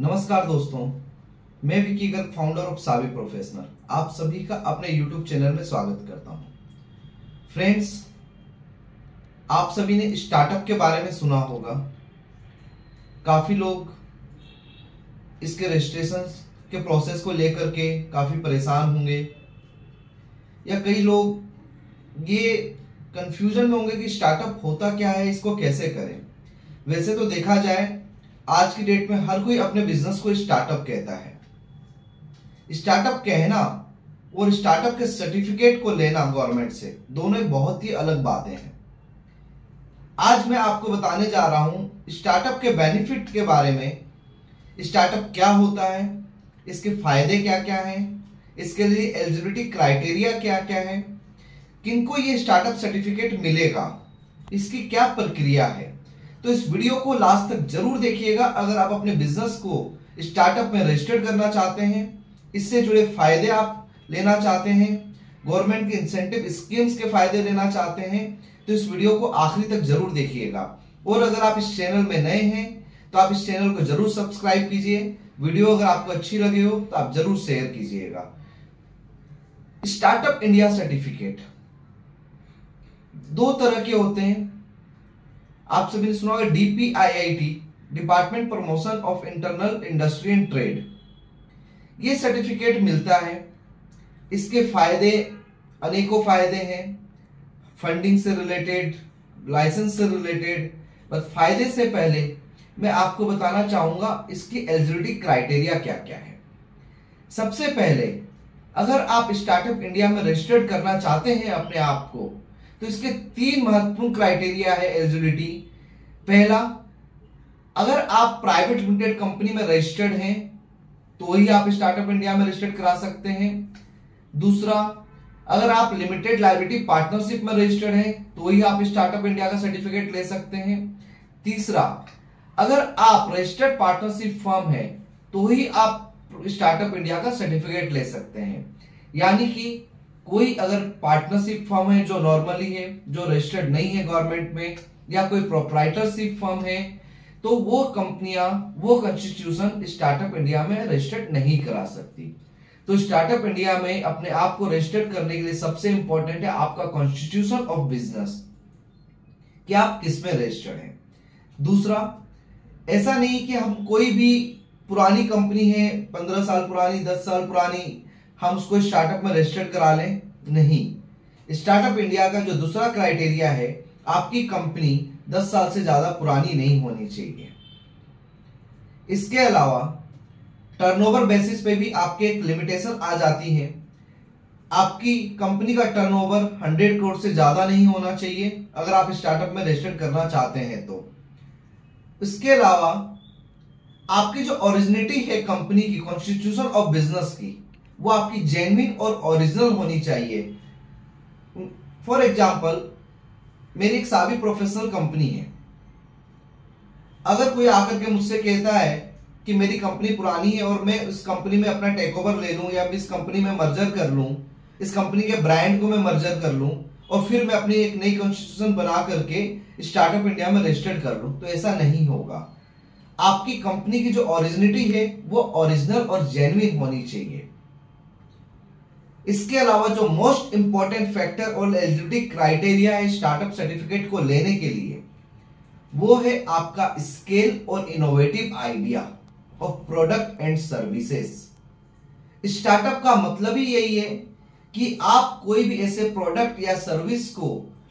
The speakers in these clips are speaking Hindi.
नमस्कार दोस्तों, मैं Vicky Garg, founder of Saavi professional, आप सभी का अपने यूट्यूब चैनल में स्वागत करता हूं। फ्रेंड्स, आप सभी ने स्टार्टअप के बारे में सुना होगा। काफी लोग इसके रजिस्ट्रेशन के प्रोसेस को लेकर के काफी परेशान होंगे, या कई लोग ये कंफ्यूजन में होंगे कि स्टार्टअप होता क्या है, इसको कैसे करें। वैसे तो देखा जाए आज की डेट में हर कोई अपने बिजनेस को स्टार्टअप कहता है। स्टार्टअप कहना और स्टार्टअप के सर्टिफिकेट को लेना गवर्नमेंट से, दोनों बहुत ही अलग बातें हैं। आज मैं आपको बताने जा रहा हूं स्टार्टअप के बेनिफिट के बारे में। स्टार्टअप क्या होता है, इसके फायदे क्या क्या हैं, इसके लिए एलिजिबिलिटी क्राइटेरिया क्या क्या है, किनको ये स्टार्टअप सर्टिफिकेट मिलेगा, इसकी क्या प्रक्रिया है। तो इस वीडियो को लास्ट तक जरूर देखिएगा। अगर आप अपने बिजनेस को स्टार्टअप में रजिस्टर करना चाहते हैं, इससे जुड़े फायदे आप लेना चाहते हैं, गवर्नमेंट के इंसेंटिव स्कीम्स के फायदे लेना चाहते हैं, तो इस वीडियो को आखिरी तक जरूर देखिएगा। और अगर आप इस चैनल में नए हैं तो आप इस चैनल को जरूर सब्सक्राइब कीजिए। वीडियो अगर आपको अच्छी लगे हो तो आप जरूर शेयर कीजिएगा। स्टार्टअप इंडिया सर्टिफिकेट दो तरह के होते हैं। आप सभी ने सुना होगा DPIIT, department promotion of internal industry and trade. ये सर्टिफिकेट मिलता है। इसके फायदे अनेकों फायदे हैं, फंडिंग से रिलेटेड, लाइसेंस से रिलेटेड। बस फायदे से पहले मैं आपको बताना चाहूंगा इसकी एलिजिबिलिटी क्राइटेरिया क्या क्या है। सबसे पहले, अगर आप स्टार्टअप इंडिया में रजिस्टर्ड करना चाहते हैं अपने आप को, तो इसके 3 महत्वपूर्ण क्राइटेरिया है एलिजिबिलिटी। पहला, अगर आप प्राइवेट लिमिटेड कंपनी में रजिस्टर्ड हैं तो ही आप स्टार्टअप इंडिया में रजिस्टर्ड करा सकते हैं। दूसरा, अगर आप लिमिटेड लायबिलिटी पार्टनरशिप में रजिस्टर्ड हैं तो ही आप स्टार्टअप इंडिया का सर्टिफिकेट ले सकते हैं। तीसरा, अगर आप रजिस्टर्ड पार्टनरशिप फर्म है तो ही आप स्टार्टअप इंडिया का सर्टिफिकेट ले सकते हैं। यानी कि कोई अगर पार्टनरशिप फर्म है जो नॉर्मली है, जो रजिस्टर्ड नहीं है गवर्नमेंट में, या कोई प्रोप्राइटरशिप फर्म है, तो वो कंपनियां, वो कंस्टिट्यूशन स्टार्टअप इंडिया में रजिस्टर्ड नहीं करा सकती। तो स्टार्टअप इंडिया में अपने आप को रजिस्टर्ड करने के लिए सबसे इंपॉर्टेंट है आपका कॉन्स्टिट्यूशन ऑफ बिजनेस, कि आप किस में रजिस्टर्ड हैं। दूसरा, ऐसा नहीं कि हम कोई भी पुरानी कंपनी है, 15 साल पुरानी, 10 साल पुरानी, हम उसको स्टार्टअप में रजिस्टर्ड करा लें। नहीं, स्टार्टअप इंडिया का जो दूसरा क्राइटेरिया है, आपकी कंपनी 10 साल से ज्यादा पुरानी नहीं होनी चाहिए। इसके अलावा टर्नओवर बेसिस पे भी आपके एक लिमिटेशन आ जाती है। आपकी कंपनी का टर्नओवर 100 करोड़ से ज्यादा नहीं होना चाहिए अगर आप स्टार्टअप में रजिस्टर्ड करना चाहते हैं तो। इसके अलावा आपकी जो ओरिजिनिटी है कंपनी की, कॉन्स्टिट्यूशन ऑफ बिजनेस की, वो आपकी जेन्युइन और ओरिजिनल होनी चाहिए। फॉर एग्जाम्पल, मेरी एक सावी प्रोफेशनल कंपनी है। अगर कोई आकर के मुझसे कहता है कि मेरी कंपनी पुरानी है और मैं इस कंपनी में अपना टेक ओवर ले लूं, या इस कंपनी में मर्जर कर लूं, इस कंपनी के ब्रांड को मैं मर्जर कर लूं और फिर मैं अपनी एक नई कॉन्स्टिट्यूशन बना करके स्टार्टअप इंडिया में रजिस्टर्ड कर लूं, तो ऐसा नहीं होगा। आपकी कंपनी की जो ओरिजिनिटी है वो ओरिजिनल और जेन्युइन होनी चाहिए। इसके अलावा जो मोस्ट इंपॉर्टेंट फैक्टर और एलिजिबिलिटी क्राइटेरिया है स्टार्टअप सर्टिफिकेट को लेने के लिए, वो है आपका स्केल और innovative idea of product and services. Startup का मतलब ही यही है कि आप कोई भी ऐसे प्रोडक्ट या सर्विस को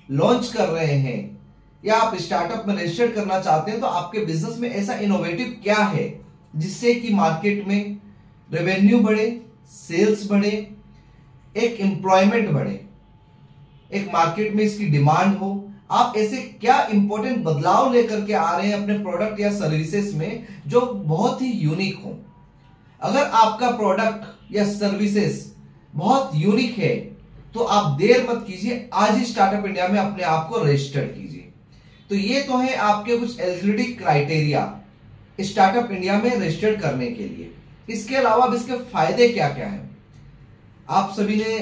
लॉन्च कर रहे हैं, या आप स्टार्टअप में रजिस्टर करना चाहते हैं, तो आपके बिजनेस में ऐसा इनोवेटिव क्या है जिससे कि मार्केट में रेवेन्यू बढ़े, सेल्स बढ़े, एक एम्प्लॉयमेंट बढ़े, एक मार्केट में इसकी डिमांड हो। आप ऐसे क्या इंपॉर्टेंट बदलाव लेकर के आ रहे हैं अपने प्रोडक्ट या सर्विसेज में जो बहुत ही यूनिक हो। अगर आपका प्रोडक्ट या सर्विसेज बहुत यूनिक है तो आप देर मत कीजिए, आज ही स्टार्टअप इंडिया में अपने आप को रजिस्टर कीजिए। तो ये तो है आपके कुछ एलिजिबिलिटी क्राइटेरिया स्टार्टअप इंडिया में रजिस्टर करने के लिए। इसके अलावा अब इसके फायदे क्या क्या है, आप सभी ने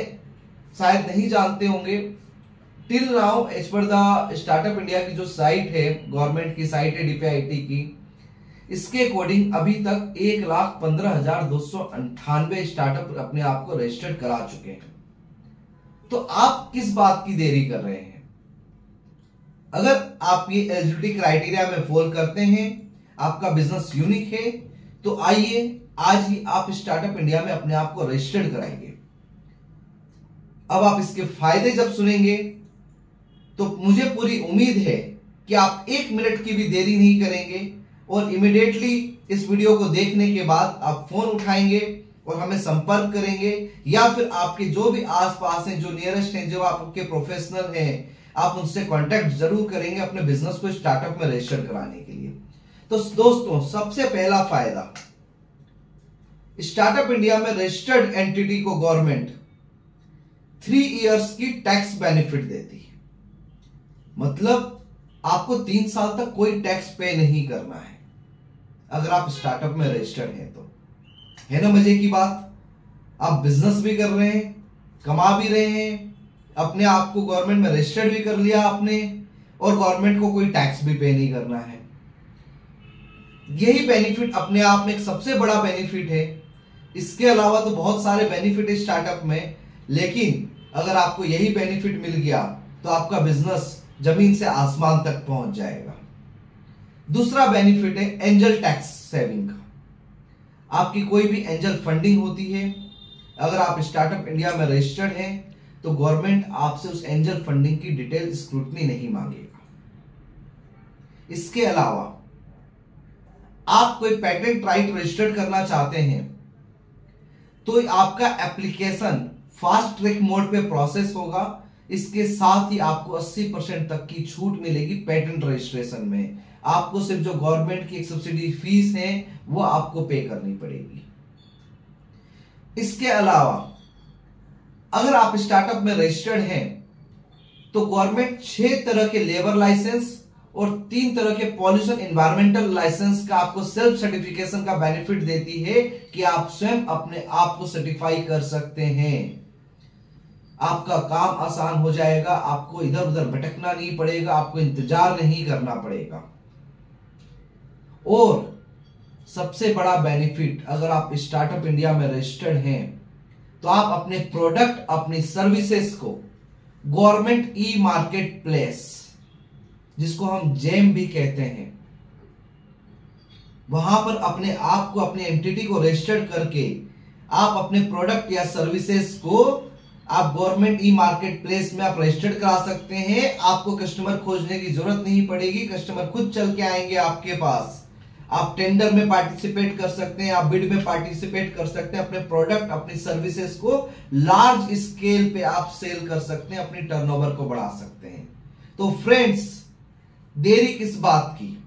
शायद नहीं जानते होंगे। Till now as per the startup India की जो साइट है, गवर्नमेंट की साइट है DPIIT की, इसके अकॉर्डिंग अभी तक 1,15,298 स्टार्टअप अपने आप को रजिस्टर्ड करा चुके हैं। तो आप किस बात की देरी कर रहे हैं? अगर आप ये एलिजिबिलिटी क्राइटेरिया में फॉल करते हैं, आपका बिजनेस यूनिक है, तो आइए आज ही आप स्टार्टअप इंडिया में अपने आप को रजिस्टर्ड कराइए। अब आप इसके फायदे जब सुनेंगे तो मुझे पूरी उम्मीद है कि आप 1 मिनट की भी देरी नहीं करेंगे और इमीडिएटली इस वीडियो को देखने के बाद आप फोन उठाएंगे और हमें संपर्क करेंगे, या फिर आपके जो भी आसपास हैं, जो नियरेस्ट हैं, जो आपके प्रोफेशनल हैं, आप उनसे कांटेक्ट जरूर करेंगे अपने बिजनेस को स्टार्टअप में रजिस्टर कराने के लिए। तो दोस्तों, सबसे पहला फायदा, स्टार्टअप इंडिया में रजिस्टर्ड एंटिटी को गवर्नमेंट 3 इयर्स की टैक्स बेनिफिट देती है। मतलब आपको 3 साल तक कोई टैक्स पे नहीं करना है अगर आप स्टार्टअप में रजिस्टर्ड हैं तो। है ना मजे की बात? आप बिजनेस भी कर रहे हैं, कमा भी रहे हैं, अपने आप को गवर्नमेंट में रजिस्टर्ड भी कर लिया आपने, और गवर्नमेंट को कोई टैक्स भी पे नहीं करना है। यही बेनिफिट अपने आप में एक सबसे बड़ा बेनिफिट है। इसके अलावा तो बहुत सारे बेनिफिट है स्टार्टअप में, लेकिन अगर आपको यही बेनिफिट मिल गया तो आपका बिजनेस जमीन से आसमान तक पहुंच जाएगा। दूसरा बेनिफिट है एंजल टैक्स सेविंग का। आपकी कोई भी एंजल फंडिंग होती है, अगर आप स्टार्टअप इंडिया में रजिस्टर्ड हैं तो गवर्नमेंट आपसे उस एंजल फंडिंग की डिटेल स्क्रूटनी नहीं मांगेगा। इसके अलावा आप कोई पेटेंट राइट रजिस्टर्ड करना चाहते हैं तो आपका एप्लीकेशन फास्ट ट्रैक मोड पे प्रोसेस होगा। इसके साथ ही आपको 80% तक की छूट मिलेगी पेटेंट रजिस्ट्रेशन में। आपको सिर्फ जो गवर्नमेंट की एक सब्सिडी फीस है वो आपको पे करनी पड़ेगी। इसके अलावा अगर आप स्टार्टअप में रजिस्टर्ड हैं तो गवर्नमेंट 6 तरह के लेबर लाइसेंस और 3 तरह के पॉल्यूशन एनवायरमेंटल लाइसेंस का आपको सेल्फ सर्टिफिकेशन का बेनिफिट देती है कि आप स्वयं अपने आप को सर्टिफाई कर सकते हैं। आपका काम आसान हो जाएगा, आपको इधर उधर भटकना नहीं पड़ेगा, आपको इंतजार नहीं करना पड़ेगा। और सबसे बड़ा बेनिफिट, अगर आप स्टार्टअप इंडिया में रजिस्टर्ड हैं तो आप अपने प्रोडक्ट, अपनी सर्विसेज को गवर्नमेंट ई मार्केट प्लेस, जिसको हम जेम भी कहते हैं, वहां पर अपने आप को, अपने एंटिटी को रजिस्टर्ड करके आप अपने प्रोडक्ट या सर्विसेज को आप गवर्नमेंट ई मार्केट प्लेस में आप रजिस्टर्ड करा सकते हैं। आपको कस्टमर खोजने की जरूरत नहीं पड़ेगी, कस्टमर खुद चल के आएंगे आपके पास। आप टेंडर में पार्टिसिपेट कर सकते हैं, आप बिड में पार्टिसिपेट कर सकते हैं, अपने प्रोडक्ट, अपनी सर्विसेज को लार्ज स्केल पे आप सेल कर सकते हैं, अपनी टर्नओवर को बढ़ा सकते हैं। तो फ्रेंड्स, देरी किस बात की?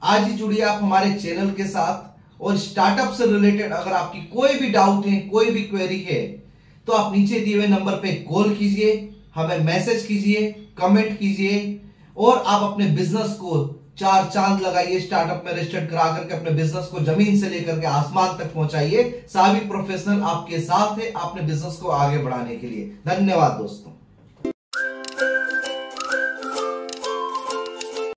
आज ही जुड़िए आप हमारे चैनल के साथ, और स्टार्टअप से रिलेटेड अगर आपकी कोई भी डाउट है, कोई भी क्वेरी है, तो आप नीचे दिए हुए नंबर पे कॉल कीजिए, हमें मैसेज कीजिए, कमेंट कीजिए, और आप अपने बिजनेस को 4 चांद लगाइए। स्टार्टअप में रजिस्टर्ड करा करके अपने बिजनेस को जमीन से लेकर के आसमान तक पहुंचाइए। सभी प्रोफेशनल आपके साथ है अपने बिजनेस को आगे बढ़ाने के लिए। धन्यवाद दोस्तों।